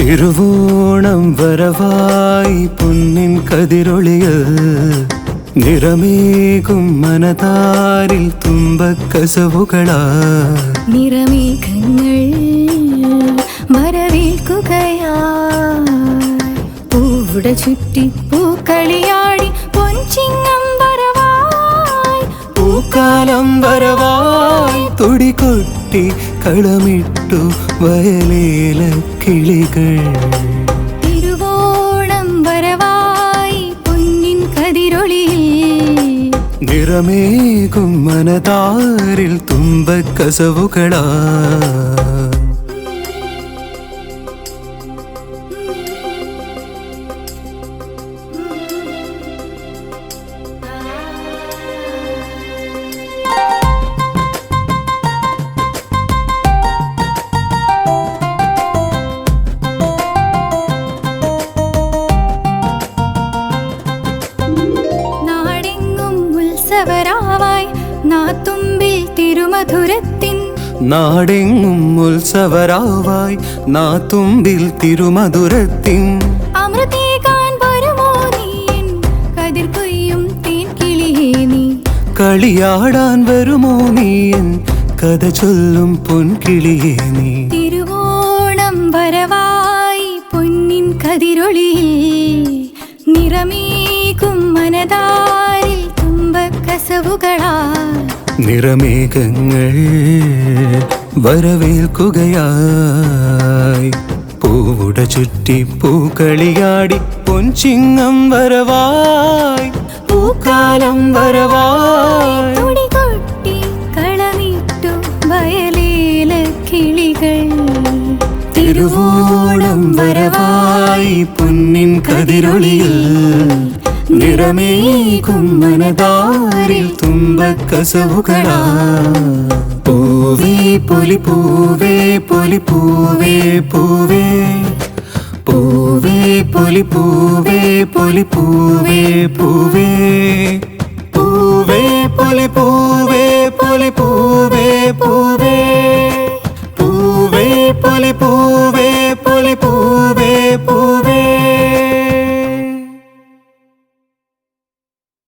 തിരുവോണം വരവായി പൊന്നിൻ കതിരൊളിയിൽ നിറമേകും മനതാരിൽ തുമ്പക്കസവുകളാ നിറമേഘങ്ങൾ വരവേൽക്കുകയാ പൂവുട ചുറ്റി പൂക്കളിയാടി പൊൻചിങ്ങം വരവായി പൂക്കാലം വരവായി തുടികൊട്ടി കളമിട്ടു വയലേല കിളികൾ തിരുവോണം വരവായി പൊന്നിൻ കതിരൊളിയിൽ നിറമേകും മനതാരിൽ തുമ്പക്കസവുകളാ നാടെങ്ങും ഉത്സവരാവായി നാത്തുമ്പിൽ തിരുമധുരത്തിൻ അമൃതേകാൻ വരുമോ നീ കതിർ കൊയ്യും തേൻ കിളിയേ നീ കളിയാടാൻ വരുമോ നീയൻ കഥ ചൊല്ലും പൊൻകിളിയേ നീ തിരുവോണം വരവായി പൊന്നിൻ കതിരൊളിയിൽ നിറമേകും മനതാരിൽ തുമ്പക്കസവുകളാ നിറമേഘങ്ങൾ വരവേൽക്കുകയായി പൂവുട ചുറ്റി പൂക്കളിയാടി പൊൻചിങ്ങം വരവായി പൂക്കാലം വരവായി തുടികൊട്ടി കളമിട്ടു വയലേല കിളികൾ തിരുവോണം വരവായി പൊന്നിൻ കതിരൊളിയിൽ നിറമേകും മനതാരിൽ തുമ്പക്കസവുകളാ പൂവേ പൊലി പൂവേ പൊലി പൂവേ പൂവേ പൂവേ പൊലി പൂവേ പൊലി പൂവേ പൂവേ പൂവേ പൊലി പൂവേ